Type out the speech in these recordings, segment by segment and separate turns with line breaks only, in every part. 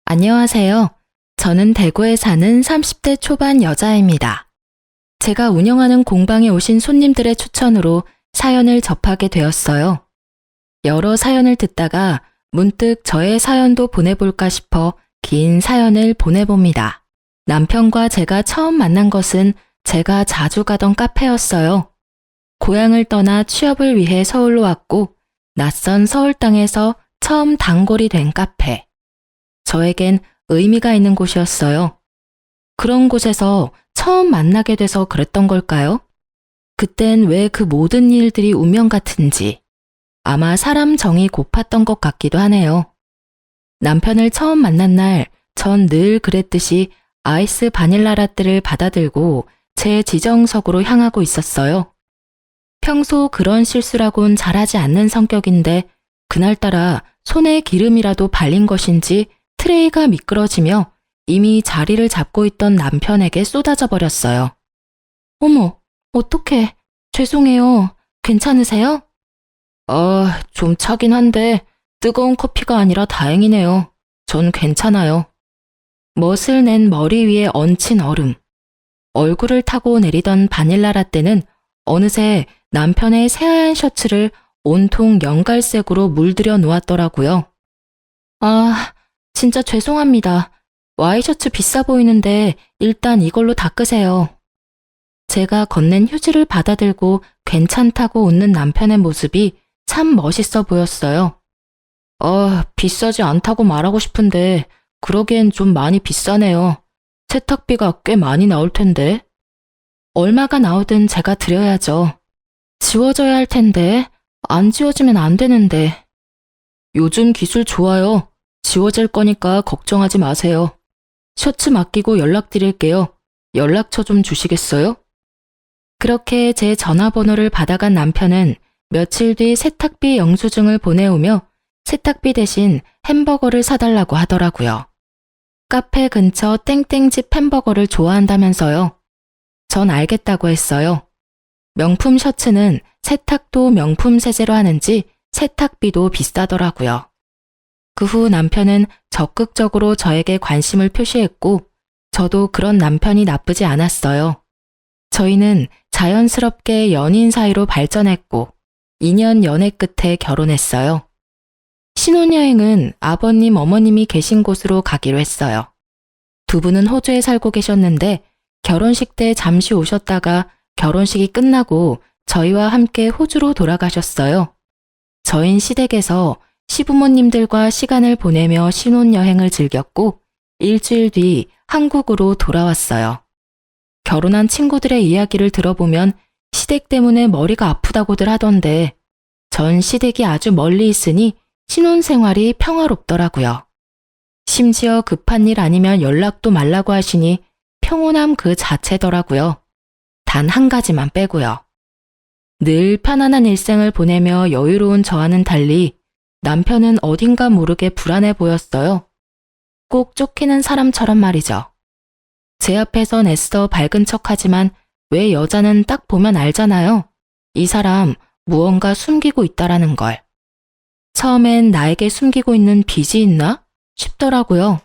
안녕하세요. 저는 대구에 사는 30대 초반 여자입니다. 제가 운영하는 공방에 오신 손님들의 추천으로 사연을 접하게 되었어요. 여러 사연을 듣다가 문득 저의 사연도 보내볼까 싶어 긴 사연을 보내봅니다. 남편과 제가 처음 만난 것은 제가 자주 가던 카페였어요. 고향을 떠나 취업을 위해 서울로 왔고 낯선 서울 땅에서 처음 단골이 된 카페. 저에겐 의미가 있는 곳이었어요. 그런 곳에서 처음 만나게 돼서 그랬던 걸까요? 그땐 왜 그 모든 일들이 운명 같은지 아마 사람 정이 고팠던 것 같기도 하네요. 남편을 처음 만난 날 전 늘 그랬듯이 아이스 바닐라 라떼를 받아들고 제 지정석으로 향하고 있었어요. 평소 그런 실수라곤 잘하지 않는 성격인데 그날따라 손에 기름이라도 발린 것인지 트레이가 미끄러지며 이미 자리를 잡고 있던 남편에게 쏟아져 버렸어요. 어머, 어떡해. 죄송해요. 괜찮으세요? 좀 차긴 한데 뜨거운 커피가 아니라 다행이네요. 전 괜찮아요. 멋을 낸 머리 위에 얹힌 얼음. 얼굴을 타고 내리던 바닐라 라떼는 어느새 남편의 새하얀 셔츠를 온통 연갈색으로 물들여 놓았더라고요. 진짜 죄송합니다. 와이셔츠 비싸 보이는데 일단 이걸로 닦으세요. 제가 건넨 휴지를 받아들고 괜찮다고 웃는 남편의 모습이 참 멋있어 보였어요. 비싸지 않다고 말하고 싶은데 그러기엔 좀 많이 비싸네요. 세탁비가 꽤 많이 나올 텐데. 얼마가 나오든 제가 드려야죠. 지워져야 할 텐데 안 지워지면 안 되는데. 요즘 기술 좋아요. 지워질 거니까 걱정하지 마세요. 셔츠 맡기고 연락드릴게요. 연락처 좀 주시겠어요? 그렇게 제 전화번호를 받아간 남편은 며칠 뒤 세탁비 영수증을 보내오며 세탁비 대신 햄버거를 사달라고 하더라고요. 카페 근처 땡땡집 햄버거를 좋아한다면서요. 전 알겠다고 했어요. 명품 셔츠는 세탁도 명품 세제로 하는지 세탁비도 비싸더라고요. 그 후 남편은 적극적으로 저에게 관심을 표시했고 저도 그런 남편이 나쁘지 않았어요. 저희는 자연스럽게 연인 사이로 발전했고 2년 연애 끝에 결혼했어요. 신혼여행은 아버님, 어머님이 계신 곳으로 가기로 했어요. 두 분은 호주에 살고 계셨는데 결혼식 때 잠시 오셨다가 결혼식이 끝나고 저희와 함께 호주로 돌아가셨어요. 저흰 시댁에서 시부모님들과 시간을 보내며 신혼여행을 즐겼고 일주일 뒤 한국으로 돌아왔어요. 결혼한 친구들의 이야기를 들어보면 시댁 때문에 머리가 아프다고들 하던데 전 시댁이 아주 멀리 있으니 신혼생활이 평화롭더라고요. 심지어 급한 일 아니면 연락도 말라고 하시니 평온함 그 자체더라고요. 단 한 가지만 빼고요. 늘 편안한 일생을 보내며 여유로운 저와는 달리 남편은 어딘가 모르게 불안해 보였어요. 꼭 쫓기는 사람처럼 말이죠. 제 앞에선 애써 밝은 척하지만 왜 여자는 딱 보면 알잖아요. 이 사람 무언가 숨기고 있다라는 걸. 처음엔 나에게 숨기고 있는 빚이 있나 싶더라고요.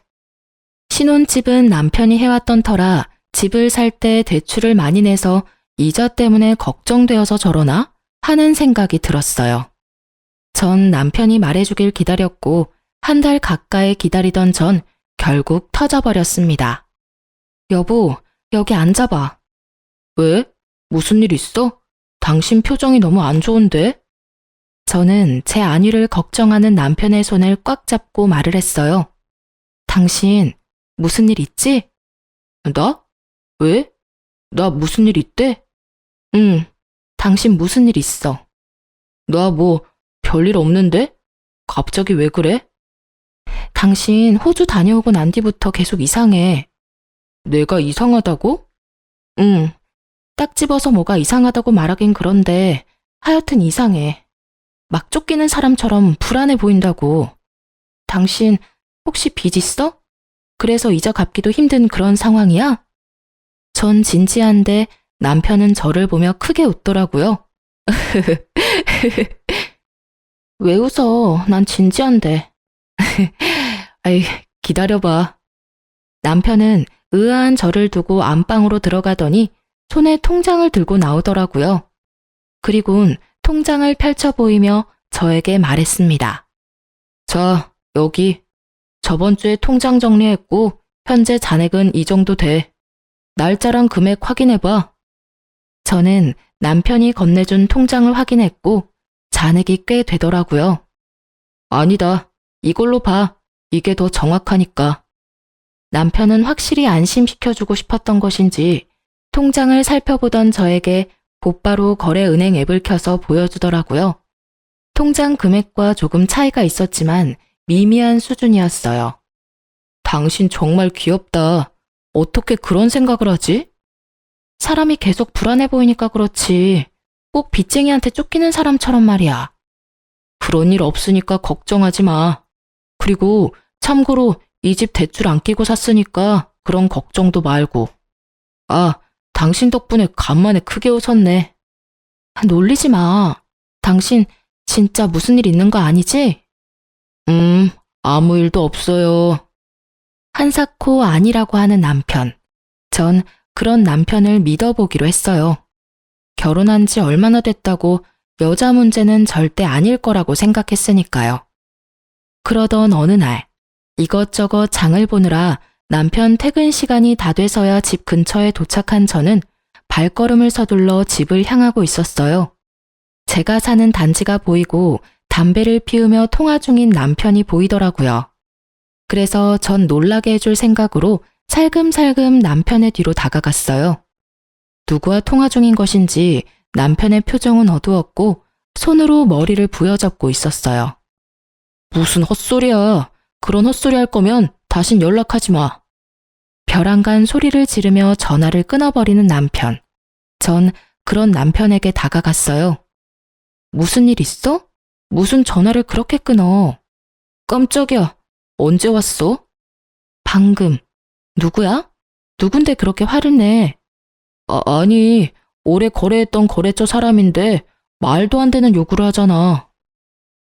신혼집은 남편이 해왔던 터라 집을 살 때 대출을 많이 내서 이자 때문에 걱정되어서 저러나 하는 생각이 들었어요. 전 남편이 말해주길 기다렸고 한 달 가까이 기다리던 전 결국 터져버렸습니다. 여보, 여기 앉아봐. 왜? 무슨 일 있어? 당신 표정이 너무 안 좋은데? 저는 제 안위를 걱정하는 남편의 손을 꽉 잡고 말을 했어요. 당신 무슨 일 있지? 나? 왜? 나 무슨 일 있대? 응, 당신 무슨 일 있어? 나 뭐 별일 없는데? 갑자기 왜 그래? 당신 호주 다녀오고 난 뒤부터 계속 이상해. 내가 이상하다고? 응, 딱 집어서 뭐가 이상하다고 말하긴 그런데 하여튼 이상해. 막 쫓기는 사람처럼 불안해 보인다고. 당신 혹시 빚 있어? 그래서 이자 갚기도 힘든 그런 상황이야? 전 진지한데 남편은 저를 보며 크게 웃더라고요. 왜 웃어? 난 진지한데. 아이, 기다려봐. 남편은 의아한 저를 두고 안방으로 들어가더니 손에 통장을 들고 나오더라고요. 그리곤 통장을 펼쳐 보이며 저에게 말했습니다. 자, 여기. 저번 주에 통장 정리했고 현재 잔액은 이 정도 돼. 날짜랑 금액 확인해봐. 저는 남편이 건네준 통장을 확인했고 잔액이 꽤 되더라고요. 아니다. 이걸로 봐. 이게 더 정확하니까. 남편은 확실히 안심시켜주고 싶었던 것인지 통장을 살펴보던 저에게 곧바로 거래은행 앱을 켜서 보여주더라고요. 통장 금액과 조금 차이가 있었지만 미미한 수준이었어요. 당신 정말 귀엽다. 어떻게 그런 생각을 하지? 사람이 계속 불안해 보이니까 그렇지. 꼭 빚쟁이한테 쫓기는 사람처럼 말이야. 그런 일 없으니까 걱정하지 마. 그리고 참고로 이 집 대출 안 끼고 샀으니까 그런 걱정도 말고. 아, 당신 덕분에 간만에 크게 웃었네. 놀리지 마. 당신 진짜 무슨 일 있는 거 아니지? 아무 일도 없어요. 한사코 아니라고 하는 남편. 전 그런 남편을 믿어보기로 했어요. 결혼한 지 얼마나 됐다고 여자 문제는 절대 아닐 거라고 생각했으니까요. 그러던 어느 날 이것저것 장을 보느라 남편 퇴근 시간이 다 돼서야 집 근처에 도착한 저는 발걸음을 서둘러 집을 향하고 있었어요. 제가 사는 단지가 보이고 담배를 피우며 통화 중인 남편이 보이더라고요. 그래서 전 놀라게 해줄 생각으로 살금살금 남편의 뒤로 다가갔어요. 누구와 통화 중인 것인지 남편의 표정은 어두웠고 손으로 머리를 부여잡고 있었어요. 무슨 헛소리야. 그런 헛소리 할 거면 다신 연락하지 마. 벼랑간 소리를 지르며 전화를 끊어버리는 남편. 전 그런 남편에게 다가갔어요. 무슨 일 있어? 무슨 전화를 그렇게 끊어? 깜짝이야. 언제 왔어? 방금. 누구야? 누군데 그렇게 화를 내? 아니, 오래 거래했던 거래처 사람인데 말도 안 되는 요구를 하잖아.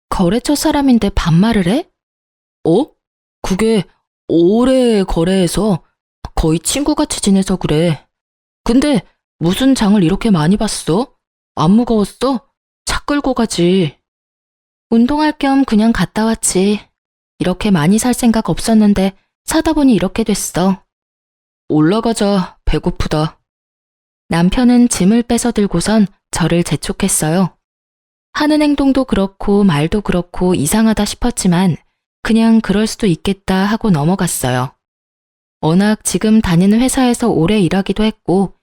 거래처 사람인데 반말을 해? 그게 오래 거래해서 거의 친구같이 지내서 그래. 근데 무슨 장을 이렇게 많이 봤어? 안 무거웠어? 차 끌고 가지. 운동할 겸 그냥 갔다 왔지. 이렇게 많이 살 생각 없었는데 사다 보니 이렇게 됐어. 올라가자. 배고프다. 남편은 짐을 빼서 들고선 저를 재촉했어요. 하는 행동도 그렇고 말도 그렇고 이상하다 싶었지만 그냥 그럴 수도 있겠다 하고 넘어갔어요. 워낙 지금 다니는 회사에서 오래 일하기도 했고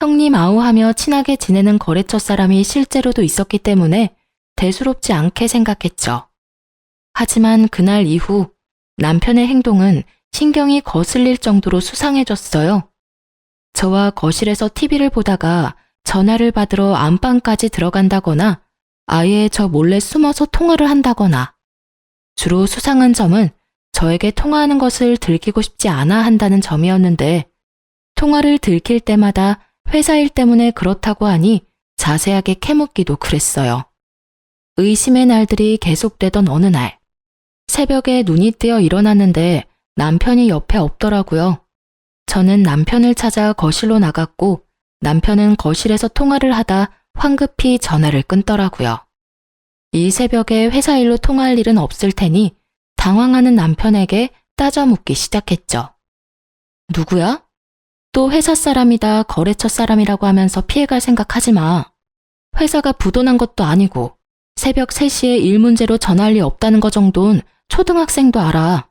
형님 아우하며 친하게 지내는 거래처 사람이 실제로도 있었기 때문에 대수롭지 않게 생각했죠. 하지만 그날 이후 남편의 행동은 신경이 거슬릴 정도로 수상해졌어요. 저와 거실에서 TV를 보다가 전화를 받으러 안방까지 들어간다거나 아예 저 몰래 숨어서 통화를 한다거나 주로 수상한 점은 저에게 통화하는 것을 들키고 싶지 않아 한다는 점이었는데 통화를 들킬 때마다 회사 일 때문에 그렇다고 하니 자세하게 캐묻기도 그랬어요. 의심의 날들이 계속되던 어느 날 새벽에 눈이 뜨여 일어났는데 남편이 옆에 없더라고요. 저는 남편을 찾아 거실로 나갔고 남편은 거실에서 통화를 하다 황급히 전화를 끊더라고요. 이 새벽에 회사 일로 통화할 일은 없을 테니 당황하는 남편에게 따져 묻기 시작했죠. 누구야? 또 회사 사람이다 거래처 사람이라고 하면서 피해갈 생각하지 마. 회사가 부도난 것도 아니고 새벽 3시에 일 문제로 전화할 리 없다는 거 정도는 초등학생도 알아.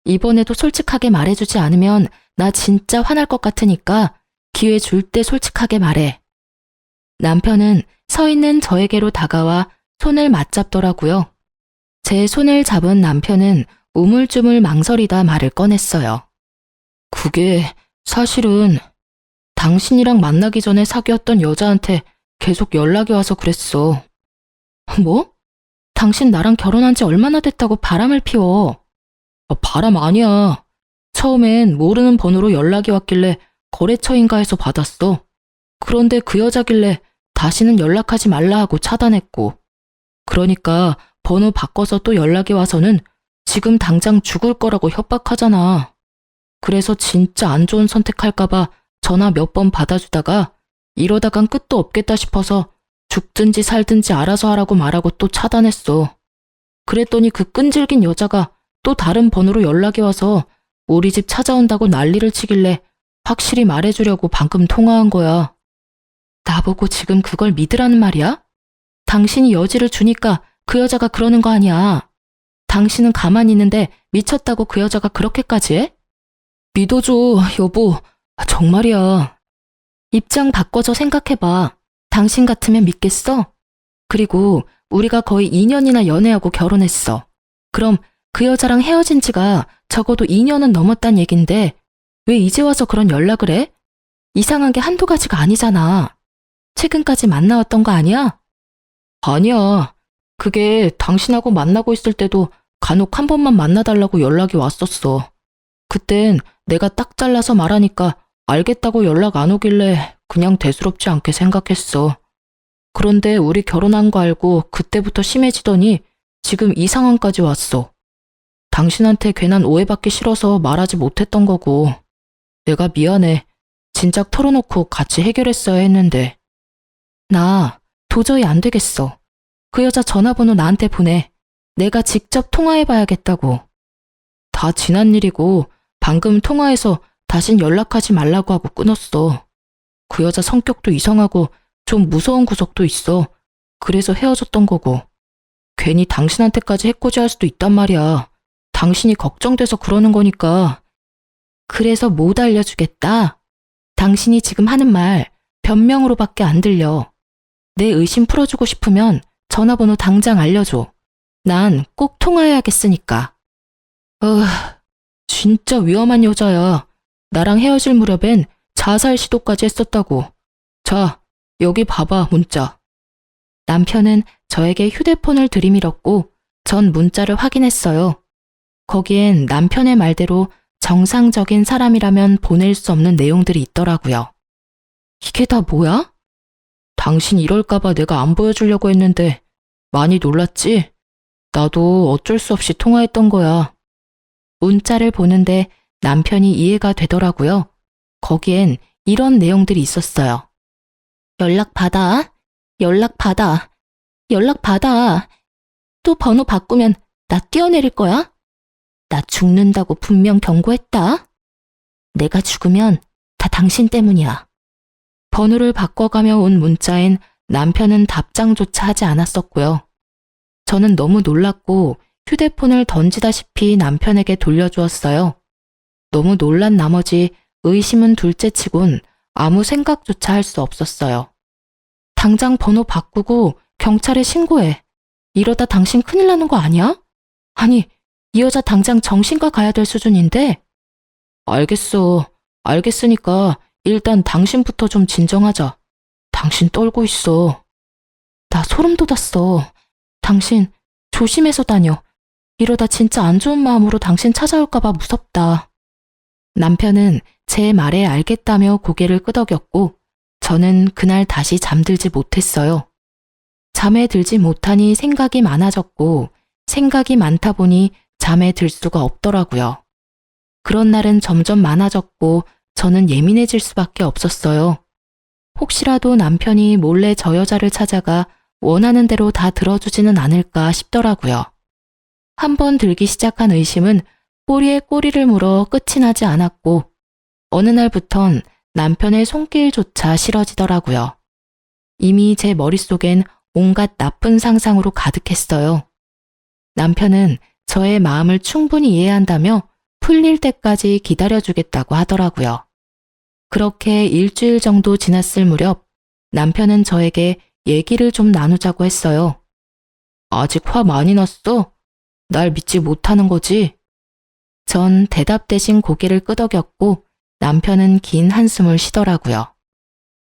이번에도 솔직하게 말해주지 않으면 나 진짜 화날 것 같으니까 기회 줄 때 솔직하게 말해. 남편은 서 있는 저에게로 다가와 손을 맞잡더라고요. 제 손을 잡은 남편은 우물쭈물 망설이다 말을 꺼냈어요. 그게 사실은 당신이랑 만나기 전에 사귀었던 여자한테 계속 연락이 와서 그랬어. 뭐? 당신 나랑 결혼한 지 얼마나 됐다고 바람을 피워. 바람 아니야. 처음엔 모르는 번호로 연락이 왔길래 거래처인가 해서 받았어. 그런데 그 여자길래 다시는 연락하지 말라 하고 차단했고. 그러니까 번호 바꿔서 또 연락이 와서는 지금 당장 죽을 거라고 협박하잖아. 그래서 진짜 안 좋은 선택할까봐 전화 몇 번 받아주다가 이러다간 끝도 없겠다 싶어서 죽든지 살든지 알아서 하라고 말하고 또 차단했어. 그랬더니 그 끈질긴 여자가 또 다른 번호로 연락이 와서 우리 집 찾아온다고 난리를 치길래 확실히 말해주려고 방금 통화한 거야. 나보고 지금 그걸 믿으라는 말이야? 당신이 여지를 주니까 그 여자가 그러는 거 아니야. 당신은 가만히 있는데 미쳤다고 그 여자가 그렇게까지 해? 믿어줘, 여보. 정말이야. 입장 바꿔서 생각해봐. 당신 같으면 믿겠어? 그리고 우리가 거의 2년이나 연애하고 결혼했어. 그럼 그 여자랑 헤어진 지가 적어도 2년은 넘었단 얘긴데 왜 이제 와서 그런 연락을 해? 이상한 게 한두 가지가 아니잖아. 최근까지 만나왔던 거 아니야? 아니야. 그게 당신하고 만나고 있을 때도 간혹 한 번만 만나달라고 연락이 왔었어. 그땐 내가 딱 잘라서 말하니까 알겠다고 연락 안 오길래 그냥 대수롭지 않게 생각했어. 그런데 우리 결혼한 거 알고 그때부터 심해지더니 지금 이 상황까지 왔어. 당신한테 괜한 오해받기 싫어서 말하지 못했던 거고. 내가 미안해. 진작 털어놓고 같이 해결했어야 했는데. 나 도저히 안 되겠어. 그 여자 전화번호 나한테 보내. 내가 직접 통화해봐야겠다고. 다 지난 일이고 방금 통화해서 다신 연락하지 말라고 하고 끊었어. 그 여자 성격도 이상하고 좀 무서운 구석도 있어. 그래서 헤어졌던 거고. 괜히 당신한테까지 해코지할 수도 있단 말이야. 당신이 걱정돼서 그러는 거니까. 그래서 못 알려주겠다. 당신이 지금 하는 말 변명으로밖에 안 들려. 내 의심 풀어주고 싶으면 전화번호 당장 알려줘. 난 꼭 통화해야겠으니까. 진짜 위험한 여자야. 나랑 헤어질 무렵엔 자살 시도까지 했었다고. 자, 여기 봐봐, 문자. 남편은 저에게 휴대폰을 들이밀었고 전 문자를 확인했어요. 거기엔 남편의 말대로 정상적인 사람이라면 보낼 수 없는 내용들이 있더라고요. 이게 다 뭐야? 당신 이럴까봐 내가 안 보여주려고 했는데 많이 놀랐지? 나도 어쩔 수 없이 통화했던 거야. 문자를 보는데 남편이 이해가 되더라고요. 거기엔 이런 내용들이 있었어요. 연락 받아. 연락 받아. 연락 받아. 또 번호 바꾸면 나 뛰어내릴 거야? 나 죽는다고 분명 경고했다. 내가 죽으면 다 당신 때문이야. 번호를 바꿔가며 온 문자엔 남편은 답장조차 하지 않았었고요. 저는 너무 놀랐고 휴대폰을 던지다시피 남편에게 돌려주었어요. 너무 놀란 나머지 의심은 둘째치곤 아무 생각조차 할 수 없었어요. 당장 번호 바꾸고 경찰에 신고해. 이러다 당신 큰일 나는 거 아니야? 아니, 이 여자 당장 정신과 가야 될 수준인데? 알겠어. 알겠으니까 일단 당신부터 좀 진정하자. 당신 떨고 있어. 나 소름 돋았어. 당신 조심해서 다녀. 이러다 진짜 안 좋은 마음으로 당신 찾아올까봐 무섭다. 남편은 제 말에 알겠다며 고개를 끄덕였고 저는 그날 다시 잠들지 못했어요. 잠에 들지 못하니 생각이 많아졌고 생각이 많다 보니 잠에 들 수가 없더라고요. 그런 날은 점점 많아졌고 저는 예민해질 수밖에 없었어요. 혹시라도 남편이 몰래 저 여자를 찾아가 원하는 대로 다 들어주지는 않을까 싶더라고요. 한번 들기 시작한 의심은 꼬리에 꼬리를 물어 끝이 나지 않았고 어느 날부턴 남편의 손길조차 싫어지더라고요. 이미 제 머릿속엔 온갖 나쁜 상상으로 가득했어요. 남편은 저의 마음을 충분히 이해한다며 풀릴 때까지 기다려주겠다고 하더라고요. 그렇게 일주일 정도 지났을 무렵 남편은 저에게 얘기를 좀 나누자고 했어요. 아직 화 많이 났어? 날 믿지 못하는 거지? 전 대답 대신 고개를 끄덕였고 남편은 긴 한숨을 쉬더라고요.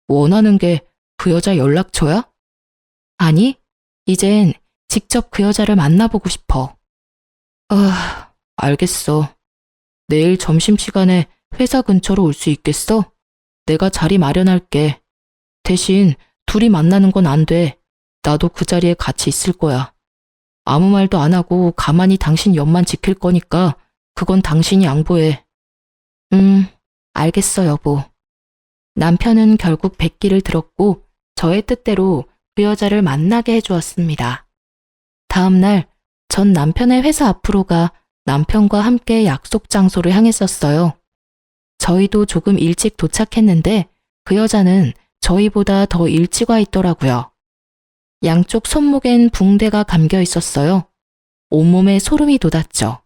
원하는 게 그 여자 연락처야? 아니, 이젠 직접 그 여자를 만나보고 싶어. 알겠어. 내일 점심시간에 회사 근처로 올 수 있겠어? 내가 자리 마련할게. 대신 둘이 만나는 건 안 돼. 나도 그 자리에 같이 있을 거야. 아무 말도 안 하고 가만히 당신 옆만 지킬 거니까 그건 당신이 양보해. 알겠어, 여보. 남편은 결국 백기를 들었고 저의 뜻대로 그 여자를 만나게 해주었습니다. 다음 날, 전 남편의 회사 앞으로 가 남편과 함께 약속 장소를 향했었어요. 저희도 조금 일찍 도착했는데 그 여자는 저희보다 더 일찍 와 있더라고요. 양쪽 손목엔 붕대가 감겨 있었어요. 온몸에 소름이 돋았죠.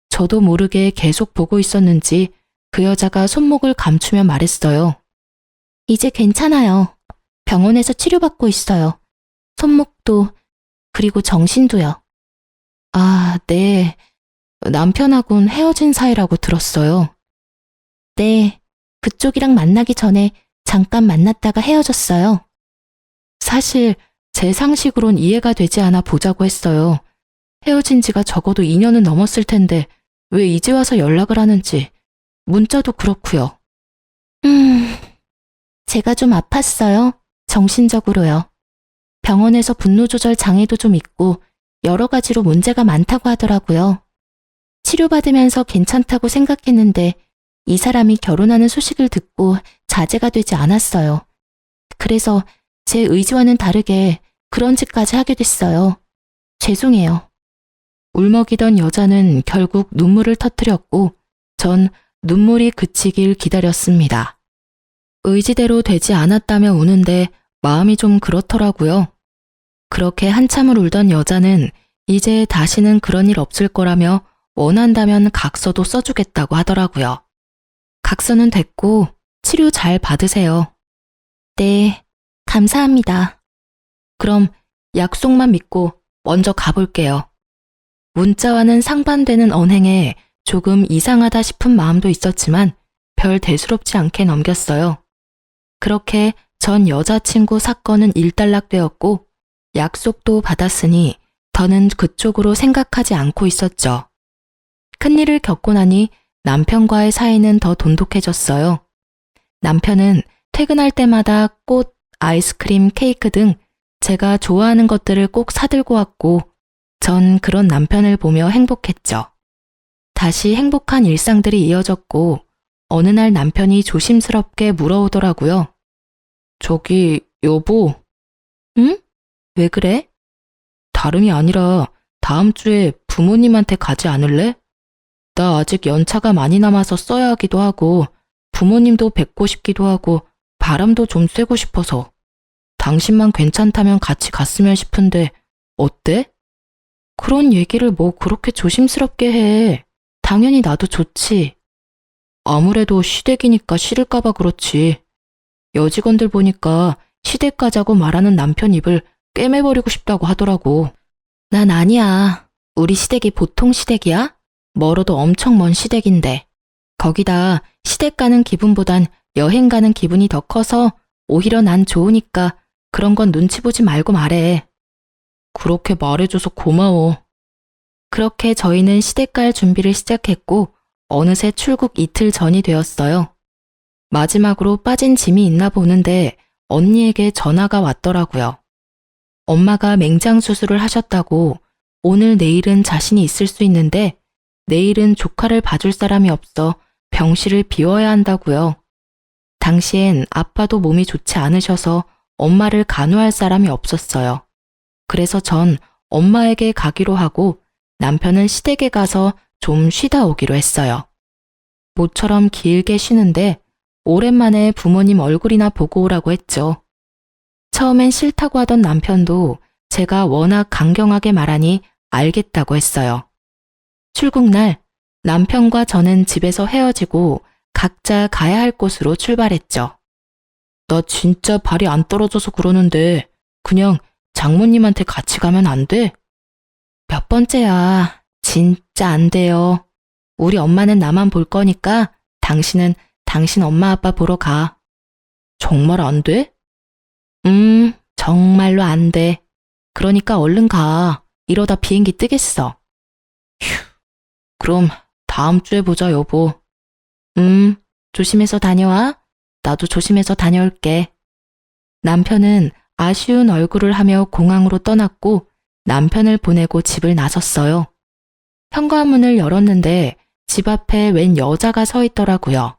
저도 모르게 계속 보고 있었는지 그 여자가 손목을 감추며 말했어요. 이제 괜찮아요. 병원에서 치료받고 있어요. 손목도, 그리고 정신도요. 아, 네. 남편하고는 헤어진 사이라고 들었어요. 네. 그쪽이랑 만나기 전에 잠깐 만났다가 헤어졌어요. 사실 제 상식으론 이해가 되지 않아 보자고 했어요. 헤어진 지가 적어도 2년은 넘었을 텐데 왜 이제 와서 연락을 하는지. 문자도 그렇고요. 제가 좀 아팠어요. 정신적으로요. 병원에서 분노조절 장애도 좀 있고 여러 가지로 문제가 많다고 하더라고요. 치료받으면서 괜찮다고 생각했는데 이 사람이 결혼하는 소식을 듣고 자제가 되지 않았어요. 그래서 제 의지와는 다르게 그런 짓까지 하게 됐어요. 죄송해요. 울먹이던 여자는 결국 눈물을 터뜨렸고 전 눈물이 그치길 기다렸습니다. 의지대로 되지 않았다며 우는데 마음이 좀 그렇더라고요. 그렇게 한참을 울던 여자는 이제 다시는 그런 일 없을 거라며 원한다면 각서도 써주겠다고 하더라고요. 각서는 됐고 치료 잘 받으세요. 네, 감사합니다. 그럼 약속만 믿고 먼저 가볼게요. 문자와는 상반되는 언행에 조금 이상하다 싶은 마음도 있었지만 별 대수롭지 않게 넘겼어요. 그렇게 전 여자친구 사건은 일단락되었고 약속도 받았으니 더는 그쪽으로 생각하지 않고 있었죠. 큰일을 겪고 나니 남편과의 사이는 더 돈독해졌어요. 남편은 퇴근할 때마다 꽃, 아이스크림, 케이크 등 제가 좋아하는 것들을 꼭 사들고 왔고 전 그런 남편을 보며 행복했죠. 다시 행복한 일상들이 이어졌고 어느 날 남편이 조심스럽게 물어오더라고요. 저기, 여보. 응? 왜 그래? 다름이 아니라 다음 주에 부모님한테 가지 않을래? 나 아직 연차가 많이 남아서 써야 하기도 하고 부모님도 뵙고 싶기도 하고 바람도 좀 쐬고 싶어서 당신만 괜찮다면 같이 갔으면 싶은데 어때? 그런 얘기를 뭐 그렇게 조심스럽게 해. 당연히 나도 좋지. 아무래도 시댁이니까 싫을까봐 그렇지. 여직원들 보니까 시댁 가자고 말하는 남편 입을 꿰매버리고 싶다고 하더라고. 난 아니야. 우리 시댁이 보통 시댁이야? 멀어도 엄청 먼 시댁인데. 거기다 시댁 가는 기분보단 여행 가는 기분이 더 커서 오히려 난 좋으니까 그런 건 눈치 보지 말고 말해. 그렇게 말해줘서 고마워. 그렇게 저희는 시댁 갈 준비를 시작했고 어느새 출국 이틀 전이 되었어요. 마지막으로 빠진 짐이 있나 보는데 언니에게 전화가 왔더라고요. 엄마가 맹장 수술을 하셨다고 오늘 내일은 자신이 있을 수 있는데 내일은 조카를 봐줄 사람이 없어 병실을 비워야 한다고요. 당시엔 아빠도 몸이 좋지 않으셔서 엄마를 간호할 사람이 없었어요. 그래서 전 엄마에게 가기로 하고 남편은 시댁에 가서 좀 쉬다 오기로 했어요. 모처럼 길게 쉬는데 오랜만에 부모님 얼굴이나 보고 오라고 했죠. 처음엔 싫다고 하던 남편도 제가 워낙 강경하게 말하니 알겠다고 했어요. 출국 날 남편과 저는 집에서 헤어지고 각자 가야 할 곳으로 출발했죠. 나 진짜 발이 안 떨어져서 그러는데 그냥 장모님한테 같이 가면 안 돼? 몇 번째야. 진짜 안 돼요. 우리 엄마는 나만 볼 거니까 당신은 당신 엄마 아빠 보러 가. 정말 안 돼? 정말로 안 돼. 그러니까 얼른 가. 이러다 비행기 뜨겠어. 휴, 그럼 다음 주에 보자, 여보. 조심해서 다녀와. 나도 조심해서 다녀올게. 남편은 아쉬운 얼굴을 하며 공항으로 떠났고 남편을 보내고 집을 나섰어요. 현관문을 열었는데 집 앞에 웬 여자가 서 있더라고요.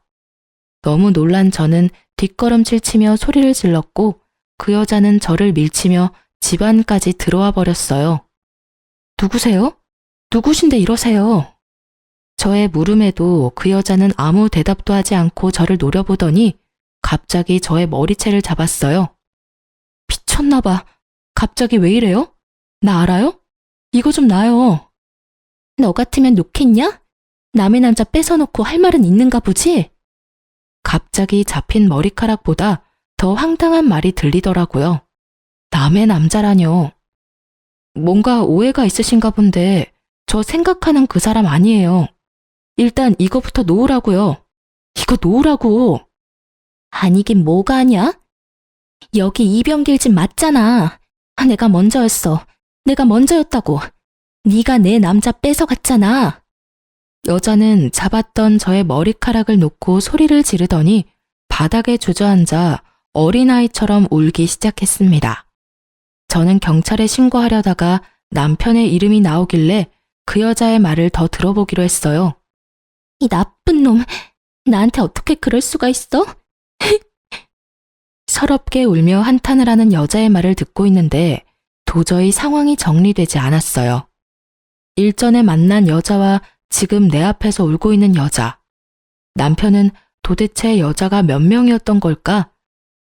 너무 놀란 저는 뒷걸음질 치며 소리를 질렀고 그 여자는 저를 밀치며 집 안까지 들어와 버렸어요. 누구세요? 누구신데 이러세요? 저의 물음에도 그 여자는 아무 대답도 하지 않고 저를 노려보더니 갑자기 저의 머리채를 잡았어요. 미쳤나 봐. 갑자기 왜 이래요? 나 알아요? 이거 좀 놔요. 너 같으면 놓겠냐? 남의 남자 뺏어놓고 할 말은 있는가 보지? 갑자기 잡힌 머리카락보다 더 황당한 말이 들리더라고요. 남의 남자라뇨. 뭔가 오해가 있으신가 본데 저 생각하는 그 사람 아니에요. 일단 이거부터 놓으라고요. 이거 놓으라고. 아니긴 뭐가 아냐? 여기 이병길 집 맞잖아. 내가 먼저였어. 내가 먼저였다고. 네가 내 남자 뺏어갔잖아. 여자는 잡았던 저의 머리카락을 놓고 소리를 지르더니 바닥에 주저앉아 어린아이처럼 울기 시작했습니다. 저는 경찰에 신고하려다가 남편의 이름이 나오길래 그 여자의 말을 더 들어보기로 했어요. 이 나쁜 놈, 나한테 어떻게 그럴 수가 있어? 서럽게 울며 한탄을 하는 여자의 말을 듣고 있는데 도저히 상황이 정리되지 않았어요. 일전에 만난 여자와 지금 내 앞에서 울고 있는 여자. 남편은 도대체 여자가 몇 명이었던 걸까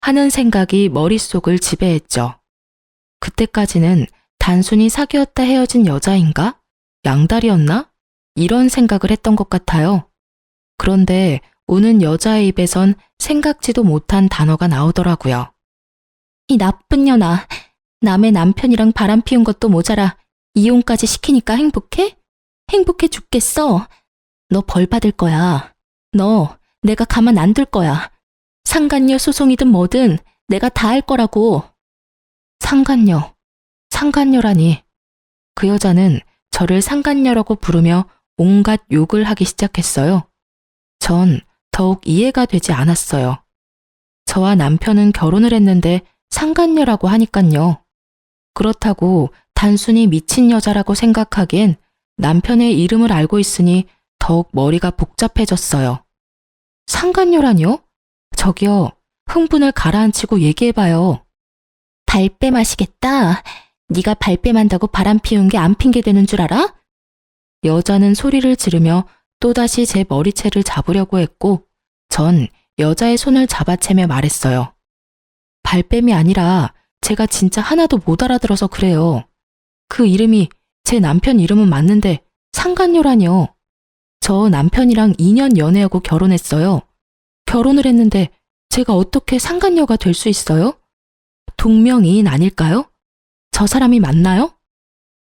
하는 생각이 머릿속을 지배했죠. 그때까지는 단순히 사귀었다 헤어진 여자인가? 양다리였나? 이런 생각을 했던 것 같아요. 그런데 우는 여자의 입에선 생각지도 못한 단어가 나오더라고요. 이 나쁜 년아, 남의 남편이랑 바람 피운 것도 모자라 이혼까지 시키니까 행복해? 행복해 죽겠어. 너 벌 받을 거야. 너 내가 가만 안 둘 거야. 상간녀 소송이든 뭐든 내가 다 할 거라고. 상간녀, 상간녀라니. 그 여자는 저를 상간녀라고 부르며 온갖 욕을 하기 시작했어요. 전 더욱 이해가 되지 않았어요. 저와 남편은 결혼을 했는데 상간녀라고 하니깐요. 그렇다고 단순히 미친 여자라고 생각하기엔 남편의 이름을 알고 있으니 더욱 머리가 복잡해졌어요. 상간녀라뇨? 저기요, 흥분을 가라앉히고 얘기해봐요. 발뺌 하시겠다. 네가 발뺌한다고 바람 피운 게 안 핑계대는 줄 알아? 여자는 소리를 지르며 또다시 제 머리채를 잡으려고 했고 전 여자의 손을 잡아채며 말했어요. 발뺌이 아니라 제가 진짜 하나도 못 알아들어서 그래요. 그 이름이 제 남편 이름은 맞는데 상간녀라뇨. 저 남편이랑 2년 연애하고 결혼했어요. 결혼을 했는데 제가 어떻게 상간녀가 될 수 있어요? 동명이인 아닐까요? 저 사람이 맞나요?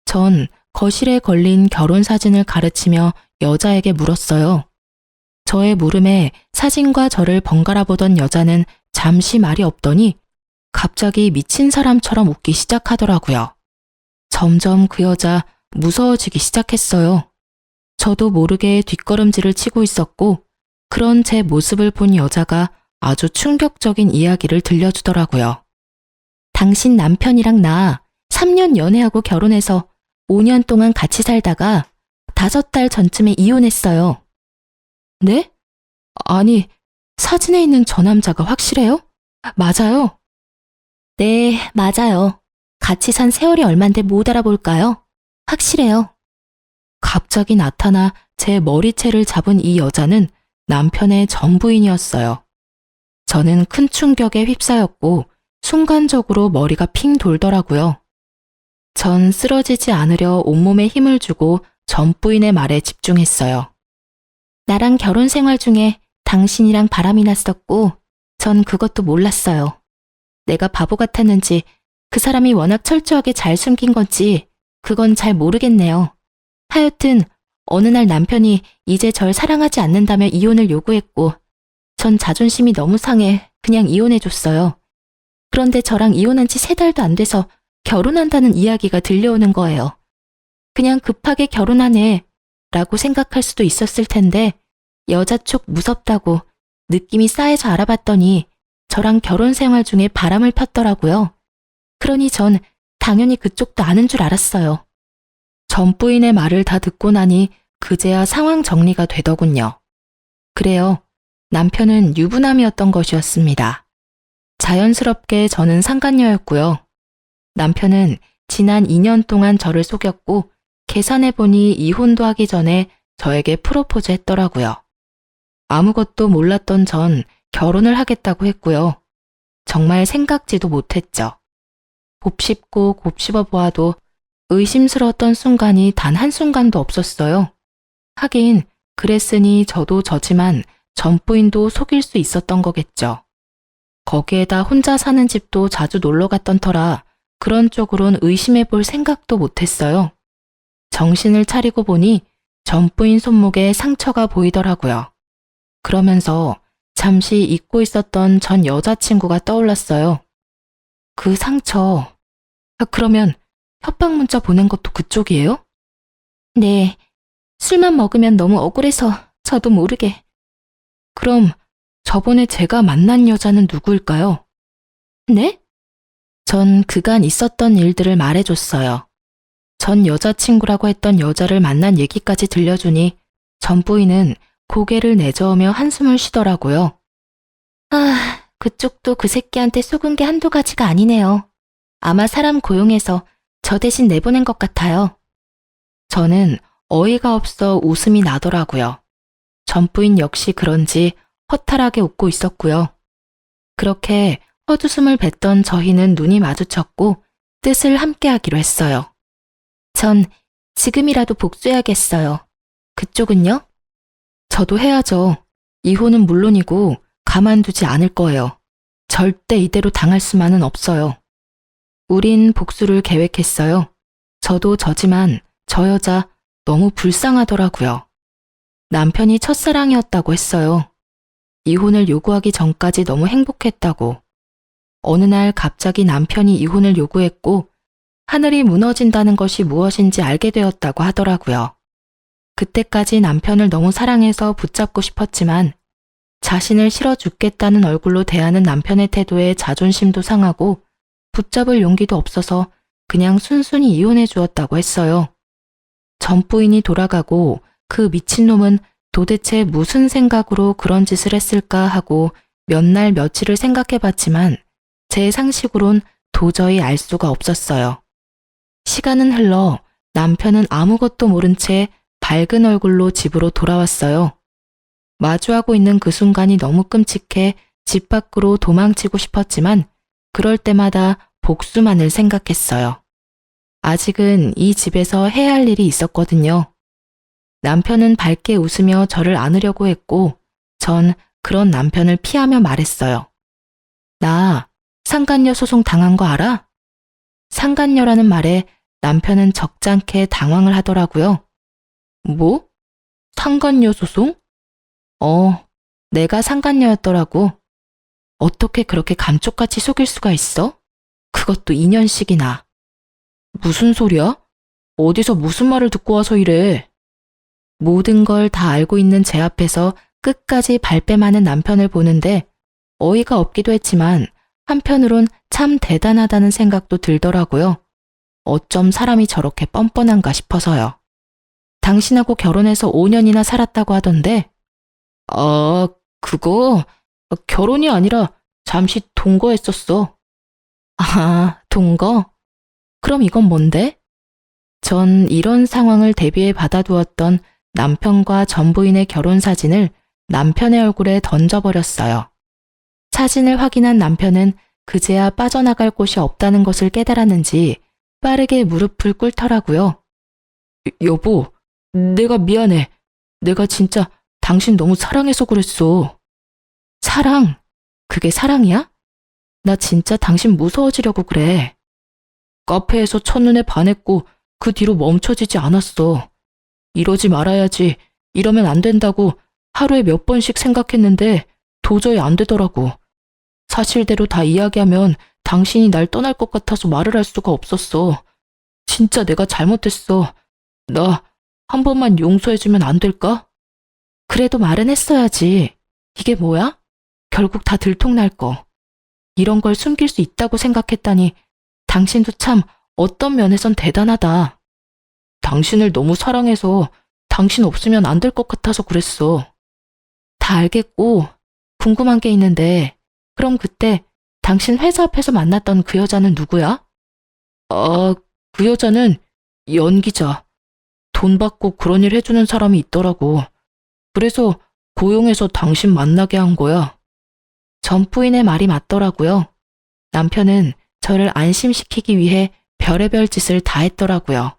전 거실에 걸린 결혼 사진을 가르치며 여자에게 물었어요. 저의 물음에 사진과 저를 번갈아 보던 여자는 잠시 말이 없더니 갑자기 미친 사람처럼 웃기 시작하더라고요. 점점 그 여자 무서워지기 시작했어요. 저도 모르게 뒷걸음질을 치고 있었고 그런 제 모습을 본 여자가 아주 충격적인 이야기를 들려주더라고요. 당신 남편이랑 나 3년 연애하고 결혼해서 5년 동안 같이 살다가 5달 전쯤에 이혼했어요. 네? 아니, 사진에 있는 저 남자가 확실해요? 맞아요? 네, 맞아요. 같이 산 세월이 얼만데 못 알아볼까요? 확실해요. 갑자기 나타나 제 머리채를 잡은 이 여자는 남편의 전 부인이었어요. 저는 큰 충격에 휩싸였고 순간적으로 머리가 핑 돌더라고요. 전 쓰러지지 않으려 온몸에 힘을 주고 전 부인의 말에 집중했어요. 나랑 결혼 생활 중에 당신이랑 바람이 났었고 전 그것도 몰랐어요. 내가 바보 같았는지 그 사람이 워낙 철저하게 잘 숨긴 건지 그건 잘 모르겠네요. 하여튼 어느 날 남편이 이제 절 사랑하지 않는다며 이혼을 요구했고 전 자존심이 너무 상해 그냥 이혼해줬어요. 그런데 저랑 이혼한 지 3달도 안 돼서 결혼한다는 이야기가 들려오는 거예요. 그냥 급하게 결혼하네 라고 생각할 수도 있었을 텐데 여자 쪽 무섭다고 느낌이 싸해서 알아봤더니 저랑 결혼 생활 중에 바람을 폈더라고요. 그러니 전 당연히 그쪽도 아는 줄 알았어요. 전 부인의 말을 다 듣고 나니 그제야 상황 정리가 되더군요. 그래요. 남편은 유부남이었던 것이었습니다. 자연스럽게 저는 상간녀였고요. 남편은 지난 2년 동안 저를 속였고 계산해보니 이혼도 하기 전에 저에게 프로포즈 했더라고요. 아무것도 몰랐던 전 결혼을 하겠다고 했고요. 정말 생각지도 못했죠. 곱씹고 곱씹어 보아도 의심스러웠던 순간이 단 한순간도 없었어요. 하긴 그랬으니 저도 저지만 전 부인도 속일 수 있었던 거겠죠. 거기에다 혼자 사는 집도 자주 놀러 갔던 터라 그런 쪽으론 의심해 볼 생각도 못했어요. 정신을 차리고 보니 전 부인 손목에 상처가 보이더라고요. 그러면서 잠시 잊고 있었던 전 여자친구가 떠올랐어요. 그 상처, 그러면 협박 문자 보낸 것도 그쪽이에요? 네, 술만 먹으면 너무 억울해서 저도 모르게. 그럼 저번에 제가 만난 여자는 누구일까요? 네? 전 그간 있었던 일들을 말해줬어요. 전 여자친구라고 했던 여자를 만난 얘기까지 들려주니 전 부인은 고개를 내저으며 한숨을 쉬더라고요. 아, 그쪽도 그 새끼한테 속은 게 한두 가지가 아니네요. 아마 사람 고용해서 저 대신 내보낸 것 같아요. 저는 어이가 없어 웃음이 나더라고요. 전 부인 역시 그런지 허탈하게 웃고 있었고요. 그렇게 헛웃음을 뱉던 저희는 눈이 마주쳤고 뜻을 함께하기로 했어요. 전 지금이라도 복수해야겠어요. 그쪽은요? 저도 해야죠. 이혼은 물론이고 가만두지 않을 거예요. 절대 이대로 당할 수만은 없어요. 우린 복수를 계획했어요. 저도 저지만 저 여자 너무 불쌍하더라고요. 남편이 첫사랑이었다고 했어요. 이혼을 요구하기 전까지 너무 행복했다고. 어느 날 갑자기 남편이 이혼을 요구했고 하늘이 무너진다는 것이 무엇인지 알게 되었다고 하더라고요. 그때까지 남편을 너무 사랑해서 붙잡고 싶었지만 자신을 싫어 죽겠다는 얼굴로 대하는 남편의 태도에 자존심도 상하고 붙잡을 용기도 없어서 그냥 순순히 이혼해 주었다고 했어요. 전 부인이 돌아가고 그 미친놈은 도대체 무슨 생각으로 그런 짓을 했을까 하고 몇 날 며칠을 생각해 봤지만 제 상식으론 도저히 알 수가 없었어요. 시간은 흘러 남편은 아무것도 모른 채 밝은 얼굴로 집으로 돌아왔어요. 마주하고 있는 그 순간이 너무 끔찍해 집 밖으로 도망치고 싶었지만 그럴 때마다 복수만을 생각했어요. 아직은 이 집에서 해야 할 일이 있었거든요. 남편은 밝게 웃으며 저를 안으려고 했고 전 그런 남편을 피하며 말했어요. 나 상간녀 소송 당한 거 알아? 상간녀라는 말에 남편은 적잖게 당황을 하더라고요. 뭐? 상간녀 소송? 내가 상간녀였더라고. 어떻게 그렇게 감쪽같이 속일 수가 있어? 그것도 2년씩이나. 무슨 소리야? 어디서 무슨 말을 듣고 와서 이래? 모든 걸 다 알고 있는 제 앞에서 끝까지 발뺌하는 남편을 보는데 어이가 없기도 했지만 한편으론 참 대단하다는 생각도 들더라고요. 어쩜 사람이 저렇게 뻔뻔한가 싶어서요. 당신하고 결혼해서 5년이나 살았다고 하던데. 그거 결혼이 아니라 잠시 동거했었어. 아, 동거? 그럼 이건 뭔데? 전 이런 상황을 대비해 받아두었던 남편과 전 부인의 결혼 사진을 남편의 얼굴에 던져버렸어요. 사진을 확인한 남편은 그제야 빠져나갈 곳이 없다는 것을 깨달았는지 빠르게 무릎을 꿇더라고요. 여보, 내가 미안해. 내가 진짜 당신 너무 사랑해서 그랬어. 사랑? 그게 사랑이야? 나 진짜 당신 무서워지려고 그래. 카페에서 첫눈에 반했고 그 뒤로 멈춰지지 않았어. 이러지 말아야지, 이러면 안 된다고 하루에 몇 번씩 생각했는데 도저히 안 되더라고. 사실대로 다 이야기하면 당신이 날 떠날 것 같아서 말을 할 수가 없었어. 진짜 내가 잘못했어. 나 한 번만 용서해주면 안 될까? 그래도 말은 했어야지. 이게 뭐야? 결국 다 들통날 거. 이런 걸 숨길 수 있다고 생각했다니 당신도 참 어떤 면에선 대단하다. 당신을 너무 사랑해서 당신 없으면 안 될 것 같아서 그랬어. 다 알겠고 궁금한 게 있는데 그럼 그때 당신 회사 앞에서 만났던 그 여자는 누구야? 아, 그 여자는 연기자. 돈 받고 그런 일 해주는 사람이 있더라고. 그래서 고용해서 당신 만나게 한 거야. 전 부인의 말이 맞더라고요. 남편은 저를 안심시키기 위해 별의별 짓을 다 했더라고요.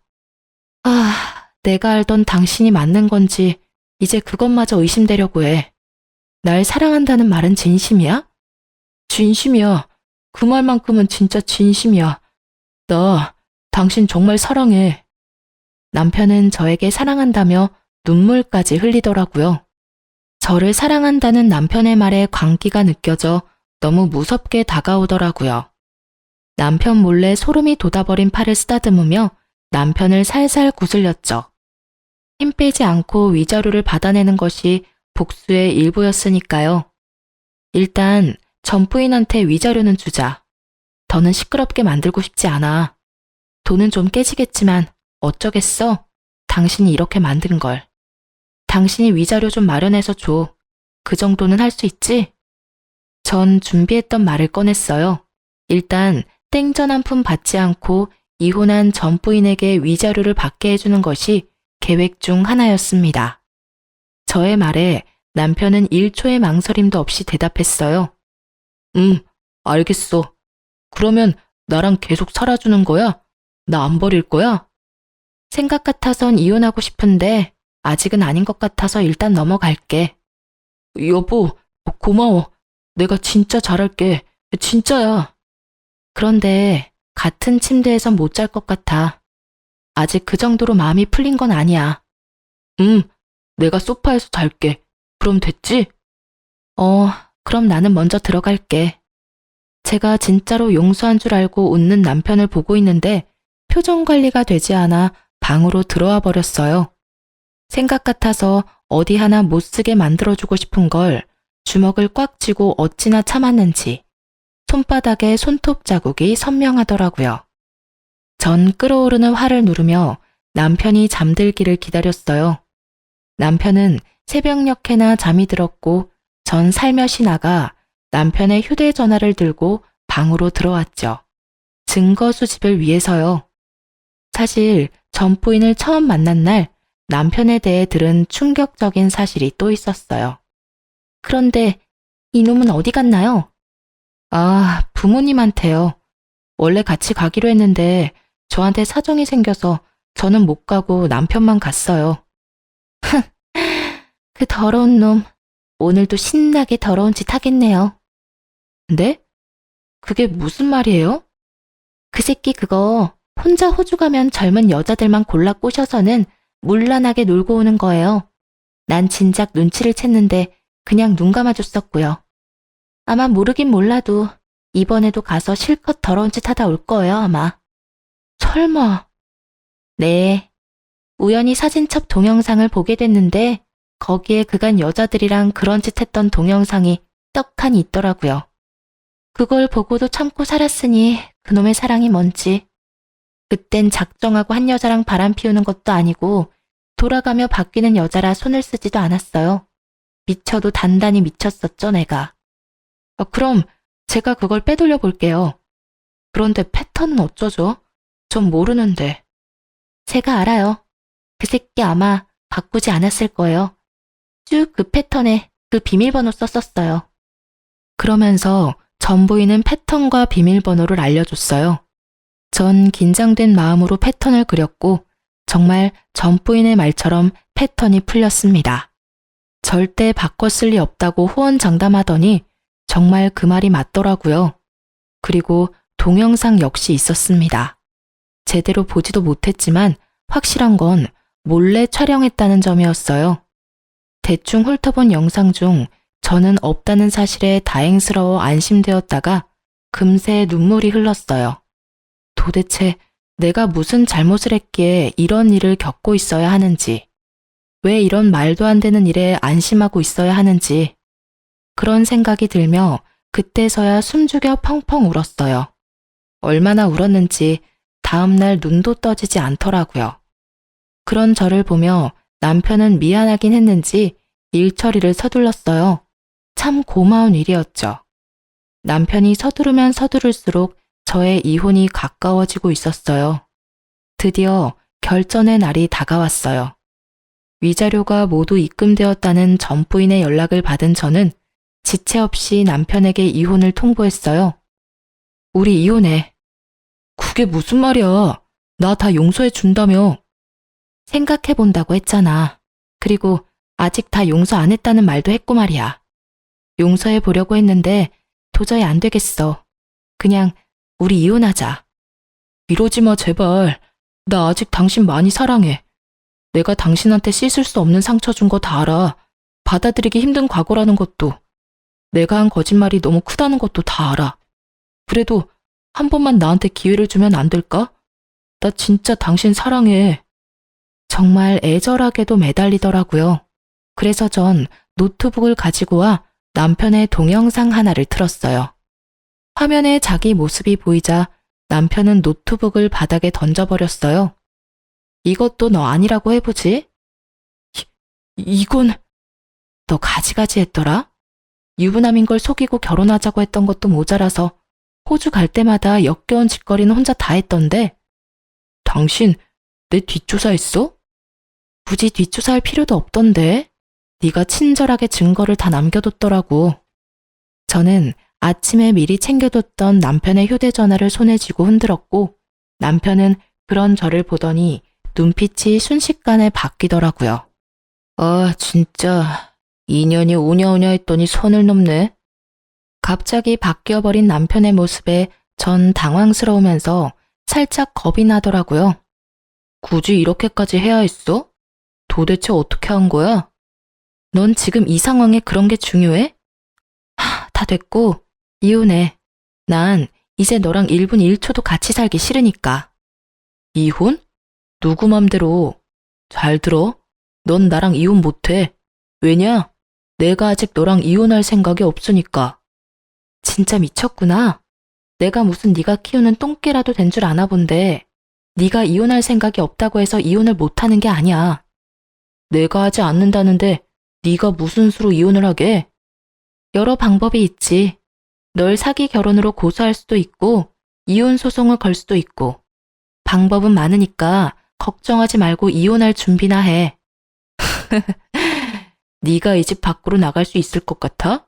내가 알던 당신이 맞는 건지 이제 그것마저 의심되려고 해. 날 사랑한다는 말은 진심이야? 진심이야. 그 말만큼은 진짜 진심이야. 나 당신 정말 사랑해. 남편은 저에게 사랑한다며 눈물까지 흘리더라고요. 저를 사랑한다는 남편의 말에 광기가 느껴져 너무 무섭게 다가오더라고요. 남편 몰래 소름이 돋아버린 팔을 쓰다듬으며 남편을 살살 구슬렸죠. 힘 빼지 않고 위자료를 받아내는 것이 복수의 일부였으니까요. 일단 전 부인한테 위자료는 주자. 더는 시끄럽게 만들고 싶지 않아. 돈은 좀 깨지겠지만 어쩌겠어? 당신이 이렇게 만든 걸. 당신이 위자료 좀 마련해서 줘. 그 정도는 할 수 있지? 전 준비했던 말을 꺼냈어요. 일단 땡전 한 푼 받지 않고 이혼한 전 부인에게 위자료를 받게 해주는 것이 계획 중 하나였습니다. 저의 말에 남편은 1초의 망설임도 없이 대답했어요. 알겠어. 그러면 나랑 계속 살아주는 거야? 나 안 버릴 거야? 생각 같아선 이혼하고 싶은데 아직은 아닌 것 같아서 일단 넘어갈게. 여보, 고마워. 내가 진짜 잘할게. 진짜야. 그런데 같은 침대에선 못 잘 것 같아. 아직 그 정도로 마음이 풀린 건 아니야. 내가 소파에서 잘게. 그럼 됐지? 그럼 나는 먼저 들어갈게. 제가 진짜로 용서한 줄 알고 웃는 남편을 보고 있는데 표정 관리가 되지 않아 방으로 들어와 버렸어요. 생각 같아서 어디 하나 못 쓰게 만들어주고 싶은 걸 주먹을 꽉 쥐고 어찌나 참았는지 손바닥에 손톱 자국이 선명하더라고요. 전 끓어오르는 화를 누르며 남편이 잠들기를 기다렸어요. 남편은 새벽녘에나 잠이 들었고 전 살며시 나가 남편의 휴대전화를 들고 방으로 들어왔죠. 증거 수집을 위해서요. 사실 전 부인을 처음 만난 날 남편에 대해 들은 충격적인 사실이 또 있었어요. 그런데 이놈은 어디 갔나요? 부모님한테요. 원래 같이 가기로 했는데 저한테 사정이 생겨서 저는 못 가고 남편만 갔어요. 그 더러운 놈, 오늘도 신나게 더러운 짓 하겠네요. 네? 그게 무슨 말이에요? 그 새끼 그거 혼자 호주 가면 젊은 여자들만 골라 꼬셔서는 물란하게 놀고 오는 거예요. 난 진작 눈치를 챘는데 그냥 눈 감아줬었고요. 아마 모르긴 몰라도 이번에도 가서 실컷 더러운 짓 하다 올 거예요, 아마. 설마. 네. 우연히 사진첩 동영상을 보게 됐는데 거기에 그간 여자들이랑 그런 짓 했던 동영상이 떡하니 있더라고요. 그걸 보고도 참고 살았으니 그놈의 사랑이 뭔지. 그땐 작정하고 한 여자랑 바람 피우는 것도 아니고 돌아가며 바뀌는 여자라 손을 쓰지도 않았어요. 미쳐도 단단히 미쳤었죠, 내가. 그럼 제가 그걸 빼돌려 볼게요. 그런데 패턴은 어쩌죠? 전 모르는데. 제가 알아요. 그 새끼 아마 바꾸지 않았을 거예요. 쭉 그 패턴에 그 비밀번호 썼었어요. 그러면서 전 부인은 패턴과 비밀번호를 알려줬어요. 전 긴장된 마음으로 패턴을 그렸고 정말 전 부인의 말처럼 패턴이 풀렸습니다. 절대 바꿔 쓸 리 없다고 호언장담하더니 정말 그 말이 맞더라고요. 그리고 동영상 역시 있었습니다. 제대로 보지도 못했지만 확실한 건 몰래 촬영했다는 점이었어요. 대충 훑어본 영상 중 저는 없다는 사실에 다행스러워 안심되었다가 금세 눈물이 흘렀어요. 도대체 내가 무슨 잘못을 했기에 이런 일을 겪고 있어야 하는지, 왜 이런 말도 안 되는 일에 안심하고 있어야 하는지, 그런 생각이 들며 그때서야 숨죽여 펑펑 울었어요. 얼마나 울었는지 다음날 눈도 떠지지 않더라고요. 그런 저를 보며 남편은 미안하긴 했는지 일 처리를 서둘렀어요. 참 고마운 일이었죠. 남편이 서두르면 서두를수록 저의 이혼이 가까워지고 있었어요. 드디어 결전의 날이 다가왔어요. 위자료가 모두 입금되었다는 전부인의 연락을 받은 저는 지체 없이 남편에게 이혼을 통보했어요. 우리 이혼해. 그게 무슨 말이야? 나 다 용서해 준다며. 생각해 본다고 했잖아. 그리고 아직 다 용서 안 했다는 말도 했고 말이야. 용서해 보려고 했는데 도저히 안 되겠어. 그냥 우리 이혼하자. 이러지 마, 제발. 나 아직 당신 많이 사랑해. 내가 당신한테 씻을 수 없는 상처 준 거 다 알아. 받아들이기 힘든 과거라는 것도. 내가 한 거짓말이 너무 크다는 것도 다 알아. 그래도 한 번만 나한테 기회를 주면 안 될까? 나 진짜 당신 사랑해. 정말 애절하게도 매달리더라고요. 그래서 전 노트북을 가지고 와 남편의 동영상 하나를 틀었어요. 화면에 자기 모습이 보이자 남편은 노트북을 바닥에 던져버렸어요. 이것도 너 아니라고 해보지? 이건 너 가지가지 했더라? 유부남인 걸 속이고 결혼하자고 했던 것도 모자라서 호주 갈 때마다 역겨운 짓거리는 혼자 다 했던데 당신 내 뒷조사했어? 굳이 뒷조사할 필요도 없던데 네가 친절하게 증거를 다 남겨뒀더라고. 저는 아침에 미리 챙겨뒀던 남편의 휴대전화를 손에 쥐고 흔들었고 남편은 그런 저를 보더니 눈빛이 순식간에 바뀌더라고요. 아, 진짜 2년이 오냐오냐 했더니 선을 넘네. 갑자기 바뀌어버린 남편의 모습에 전 당황스러우면서 살짝 겁이 나더라고요. 굳이 이렇게까지 해야 했어? 도대체 어떻게 한 거야? 넌 지금 이 상황에 그런 게 중요해? 다 됐고 이혼해. 난 이제 너랑 1분 1초도 같이 살기 싫으니까. 이혼? 누구 맘대로. 잘 들어. 넌 나랑 이혼 못해. 왜냐? 내가 아직 너랑 이혼할 생각이 없으니까. 진짜 미쳤구나. 내가 무슨 네가 키우는 똥개라도 된 줄 아나 본데 네가 이혼할 생각이 없다고 해서 이혼을 못하는 게 아니야. 내가 하지 않는다는데 네가 무슨 수로 이혼을 하게? 여러 방법이 있지. 널 사기 결혼으로 고소할 수도 있고 이혼 소송을 걸 수도 있고 방법은 많으니까 걱정하지 말고 이혼할 준비나 해. 네가 이 집 밖으로 나갈 수 있을 것 같아?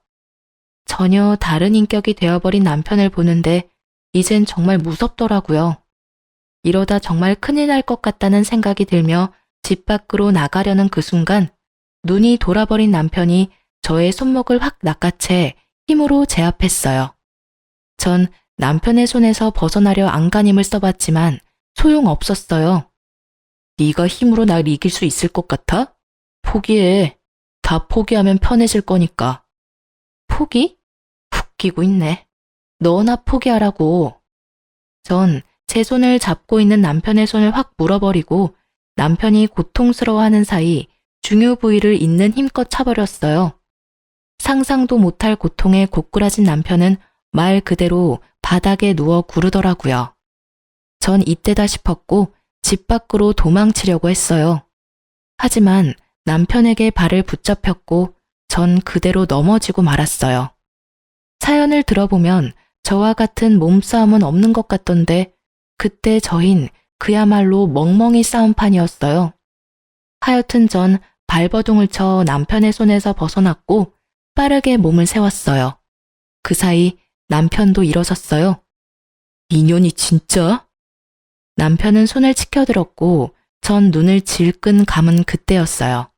전혀 다른 인격이 되어버린 남편을 보는데 이젠 정말 무섭더라고요. 이러다 정말 큰일 날 것 같다는 생각이 들며 집 밖으로 나가려는 그 순간 눈이 돌아버린 남편이 저의 손목을 확 낚아채 힘으로 제압했어요. 전 남편의 손에서 벗어나려 안간힘을 써봤지만 소용없었어요. 네가 힘으로 날 이길 수 있을 것 같아? 포기해. 다 포기하면 편해질 거니까. 포기? 웃기고 있네. 너나 포기하라고. 전 제 손을 잡고 있는 남편의 손을 확 물어버리고 남편이 고통스러워하는 사이 중요 부위를 있는 힘껏 차버렸어요. 상상도 못할 고통에 고꾸라진 남편은 말 그대로 바닥에 누워 구르더라고요. 전 이때다 싶었고 집 밖으로 도망치려고 했어요. 하지만 남편에게 발을 붙잡혔고 전 그대로 넘어지고 말았어요. 사연을 들어보면 저와 같은 몸싸움은 없는 것 같던데 그때 저흰 그야말로 멍멍이 싸움판이었어요. 하여튼 전 발버둥을 쳐 남편의 손에서 벗어났고 빠르게 몸을 세웠어요. 그 사이 남편도 일어섰어요. 인연이 진짜? 남편은 손을 치켜들었고 전 눈을 질끈 감은 그때였어요.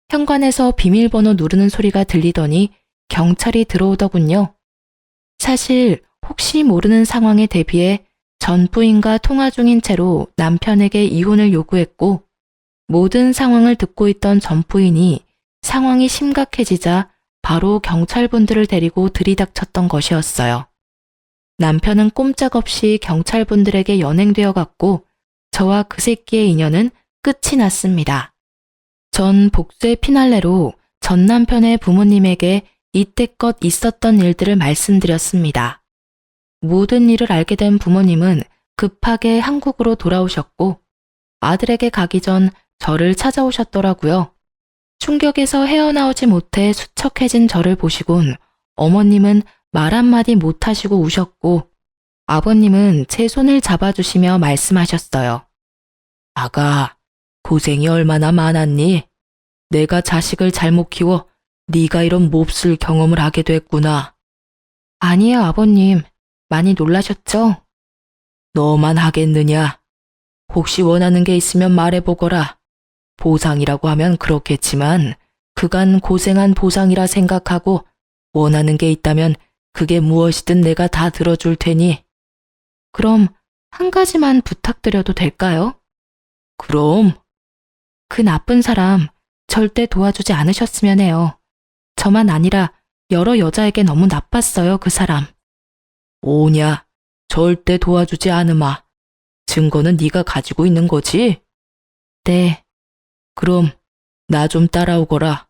현관에서 비밀번호 누르는 소리가 들리더니 경찰이 들어오더군요. 사실 혹시 모르는 상황에 대비해 전 부인과 통화 중인 채로 남편에게 이혼을 요구했고 모든 상황을 듣고 있던 전 부인이 상황이 심각해지자 바로 경찰분들을 데리고 들이닥쳤던 것이었어요. 남편은 꼼짝없이 경찰분들에게 연행되어 갔고 저와 그 새끼의 인연은 끝이 났습니다. 전 복수의 피날레로 전 남편의 부모님에게 이때껏 있었던 일들을 말씀드렸습니다. 모든 일을 알게 된 부모님은 급하게 한국으로 돌아오셨고 아들에게 가기 전 저를 찾아오셨더라고요. 충격에서 헤어나오지 못해 수척해진 저를 보시곤 어머님은 말 한마디 못하시고 우셨고 아버님은 제 손을 잡아주시며 말씀하셨어요. 아가, 고생이 얼마나 많았니? 내가 자식을 잘못 키워 네가 이런 몹쓸 경험을 하게 됐구나. 아니에요, 아버님. 많이 놀라셨죠? 너만 하겠느냐? 혹시 원하는 게 있으면 말해보거라. 보상이라고 하면 그렇겠지만 그간 고생한 보상이라 생각하고 원하는 게 있다면 그게 무엇이든 내가 다 들어줄 테니. 그럼 한 가지만 부탁드려도 될까요? 그럼. 그 나쁜 사람 절대 도와주지 않으셨으면 해요. 저만 아니라 여러 여자에게 너무 나빴어요, 그 사람. 오냐, 절대 도와주지 않으마. 증거는 네가 가지고 있는 거지? 네. 그럼 나 좀 따라오거라.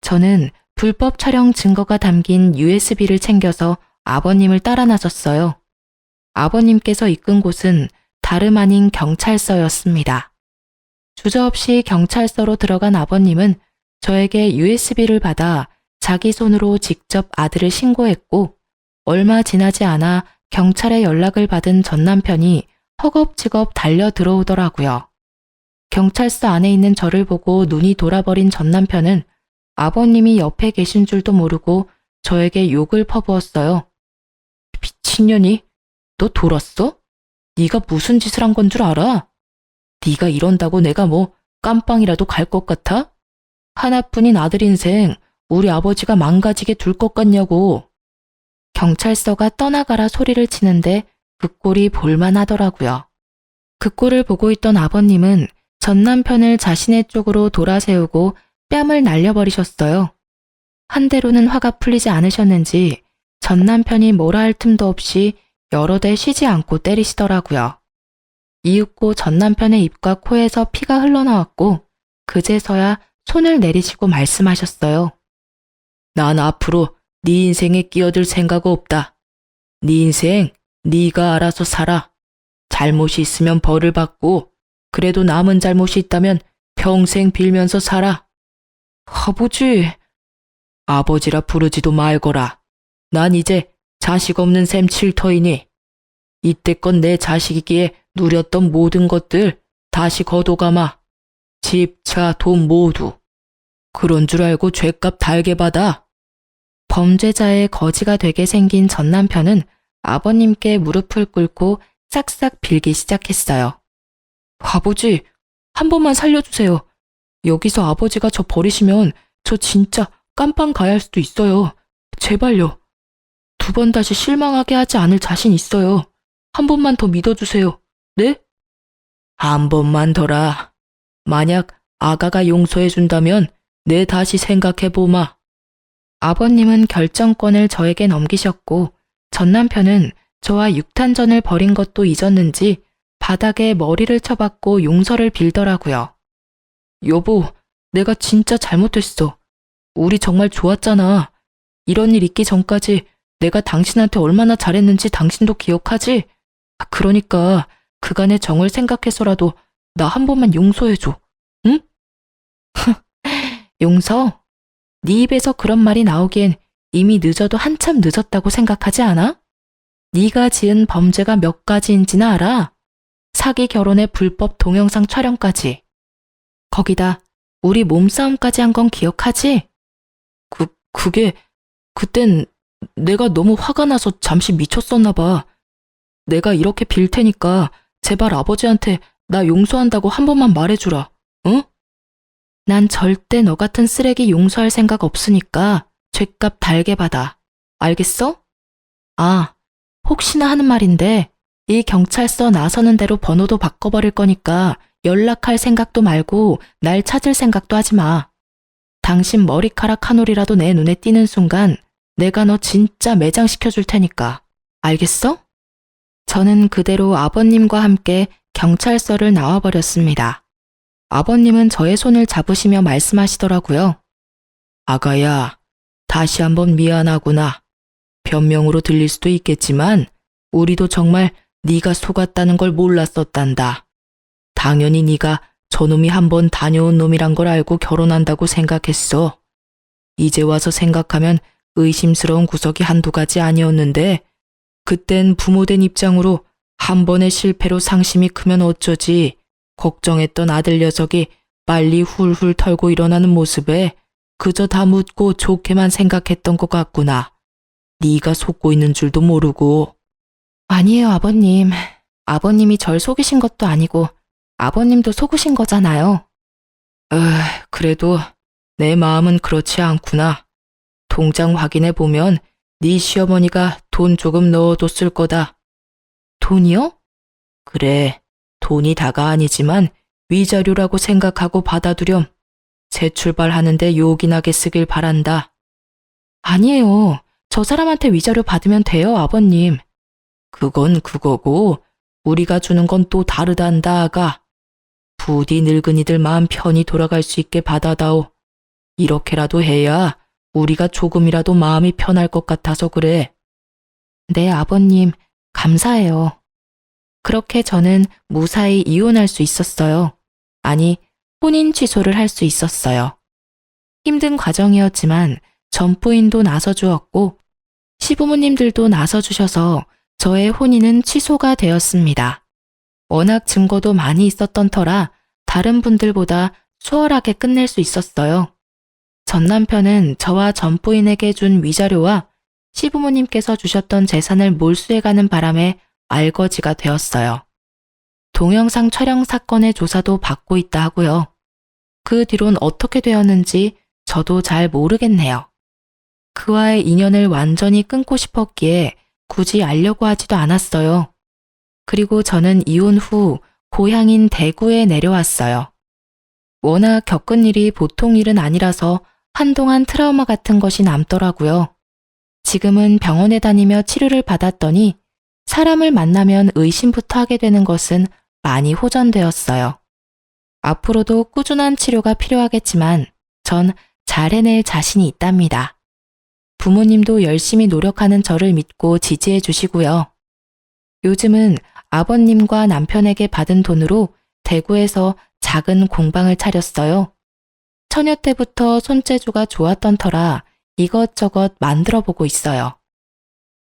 저는 불법 촬영 증거가 담긴 USB를 챙겨서 아버님을 따라 나섰어요. 아버님께서 이끈 곳은 다름 아닌 경찰서였습니다. 주저없이 경찰서로 들어간 아버님은 저에게 USB를 받아 자기 손으로 직접 아들을 신고했고 얼마 지나지 않아 경찰에 연락을 받은 전 남편이 허겁지겁 달려 들어오더라고요. 경찰서 안에 있는 저를 보고 눈이 돌아버린 전 남편은 아버님이 옆에 계신 줄도 모르고 저에게 욕을 퍼부었어요. 미친년이? 너 돌았어? 네가 무슨 짓을 한 건 줄 알아? 네가 이런다고 내가 뭐 깜빵이라도 갈 것 같아? 하나뿐인 아들 인생 우리 아버지가 망가지게 둘 것 같냐고. 경찰서가 떠나가라 소리를 치는데 그 꼴이 볼만하더라고요. 그 꼴을 보고 있던 아버님은 전 남편을 자신의 쪽으로 돌아세우고 뺨을 날려버리셨어요. 한 대로는 화가 풀리지 않으셨는지 전 남편이 뭐라 할 틈도 없이 여러 대 쉬지 않고 때리시더라고요. 이윽고 전 남편의 입과 코에서 피가 흘러나왔고 그제서야 손을 내리시고 말씀하셨어요. 난 앞으로 네 인생에 끼어들 생각 없다. 네 인생 네가 알아서 살아. 잘못이 있으면 벌을 받고 그래도 남은 잘못이 있다면 평생 빌면서 살아. 아버지. 아버지라 부르지도 말거라. 난 이제 자식 없는 셈 칠터이니 이때껏 내 자식이기에 누렸던 모든 것들 다시 거둬가마. 집, 차, 돈 모두. 그런 줄 알고 죗값 달게 받아. 범죄자의 거지가 되게 생긴 전 남편은 아버님께 무릎을 꿇고 싹싹 빌기 시작했어요. 아버지, 한 번만 살려주세요. 여기서 아버지가 저 버리시면 저 진짜 깜빵 가야 할 수도 있어요. 제발요. 2번 다시 실망하게 하지 않을 자신 있어요. 한 번만 더 믿어주세요. 네? 한 번만 더라. 만약 아가가 용서해준다면 내 다시 생각해보마. 아버님은 결정권을 저에게 넘기셨고 전 남편은 저와 육탄전을 벌인 것도 잊었는지 바닥에 머리를 쳐박고 용서를 빌더라고요. 여보, 내가 진짜 잘못했어. 우리 정말 좋았잖아. 이런 일 있기 전까지 내가 당신한테 얼마나 잘했는지 당신도 기억하지? 그러니까 그간의 정을 생각해서라도 나 한 번만 용서해줘. 응? 용서? 네 입에서 그런 말이 나오기엔 이미 늦어도 한참 늦었다고 생각하지 않아? 네가 지은 범죄가 몇 가지인지나 알아? 사기 결혼의 불법 동영상 촬영까지. 거기다 우리 몸싸움까지 한 건 기억하지? 그게 그땐 내가 너무 화가 나서 잠시 미쳤었나 봐. 내가 이렇게 빌 테니까 제발 아버지한테 나 용서한다고 한 번만 말해주라. 응? 난 절대 너 같은 쓰레기 용서할 생각 없으니까 죗값 달게 받아. 알겠어? 아, 혹시나 하는 말인데 이 경찰서 나서는 대로 번호도 바꿔버릴 거니까 연락할 생각도 말고 날 찾을 생각도 하지 마. 당신 머리카락 한 올이라도 내 눈에 띄는 순간 내가 너 진짜 매장시켜줄 테니까. 알겠어? 저는 그대로 아버님과 함께 경찰서를 나와버렸습니다. 아버님은 저의 손을 잡으시며 말씀하시더라고요. 아가야, 다시 한번 미안하구나. 변명으로 들릴 수도 있겠지만 우리도 정말 네가 속았다는 걸 몰랐었단다. 당연히 네가 저놈이 한번 다녀온 놈이란 걸 알고 결혼한다고 생각했어. 이제 와서 생각하면 의심스러운 구석이 한두 가지 아니었는데 그땐 부모된 입장으로 한 번의 실패로 상심이 크면 어쩌지 걱정했던 아들 녀석이 빨리 훌훌 털고 일어나는 모습에 그저 다 묻고 좋게만 생각했던 것 같구나. 네가 속고 있는 줄도 모르고. 아니에요, 아버님. 아버님이 절 속이신 것도 아니고 아버님도 속으신 거잖아요. 그래도 내 마음은 그렇지 않구나. 통장 확인해 보면 네 시어머니가 돈 조금 넣어뒀을 거다. 돈이요? 그래, 돈이 다가 아니지만 위자료라고 생각하고 받아두렴. 새 출발하는데 요긴하게 쓰길 바란다. 아니에요. 저 사람한테 위자료 받으면 돼요, 아버님. 그건 그거고 우리가 주는 건 또 다르단다, 아가. 부디 늙은이들 마음 편히 돌아갈 수 있게 받아다오. 이렇게라도 해야 우리가 조금이라도 마음이 편할 것 같아서 그래. 네, 아버님, 감사해요. 그렇게 저는 무사히 이혼할 수 있었어요. 아니, 혼인 취소를 할 수 있었어요. 힘든 과정이었지만 전부인도 나서주었고 시부모님들도 나서주셔서 저의 혼인은 취소가 되었습니다. 워낙 증거도 많이 있었던 터라 다른 분들보다 수월하게 끝낼 수 있었어요. 전 남편은 저와 전부인에게 준 위자료와 시부모님께서 주셨던 재산을 몰수해가는 바람에 알거지가 되었어요. 동영상 촬영 사건의 조사도 받고 있다 하고요. 그 뒤론 어떻게 되었는지 저도 잘 모르겠네요. 그와의 인연을 완전히 끊고 싶었기에 굳이 알려고 하지도 않았어요. 그리고 저는 이혼 후 고향인 대구에 내려왔어요. 워낙 겪은 일이 보통 일은 아니라서 한동안 트라우마 같은 것이 남더라고요. 지금은 병원에 다니며 치료를 받았더니 사람을 만나면 의심부터 하게 되는 것은 많이 호전되었어요. 앞으로도 꾸준한 치료가 필요하겠지만 전 잘 해낼 자신이 있답니다. 부모님도 열심히 노력하는 저를 믿고 지지해 주시고요. 요즘은 아버님과 남편에게 받은 돈으로 대구에서 작은 공방을 차렸어요. 처녀 때부터 손재주가 좋았던 터라 이것저것 만들어 보고 있어요.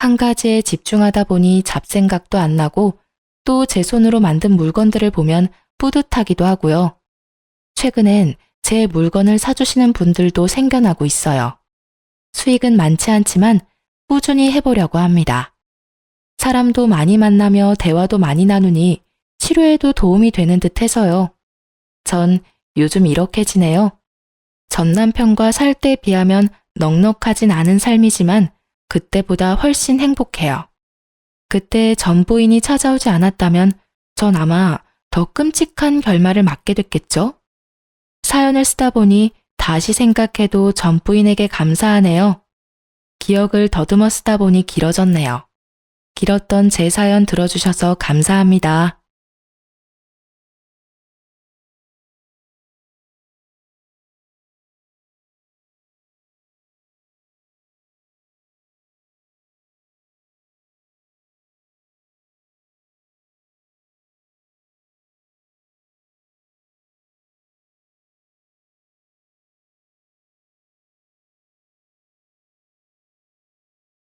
한 가지에 집중하다 보니 잡생각도 안 나고 또 제 손으로 만든 물건들을 보면 뿌듯하기도 하고요. 최근엔 제 물건을 사주시는 분들도 생겨나고 있어요. 수익은 많지 않지만 꾸준히 해보려고 합니다. 사람도 많이 만나며 대화도 많이 나누니 치료에도 도움이 되는 듯 해서요. 전 요즘 이렇게 지내요. 전 남편과 살 때 비하면 넉넉하진 않은 삶이지만 그때보다 훨씬 행복해요. 그때 전 부인이 찾아오지 않았다면 전 아마 더 끔찍한 결말을 맞게 됐겠죠? 사연을 쓰다 보니 다시 생각해도 전 부인에게 감사하네요. 기억을 더듬어 쓰다 보니 길어졌네요. 길었던 제 사연 들어주셔서 감사합니다.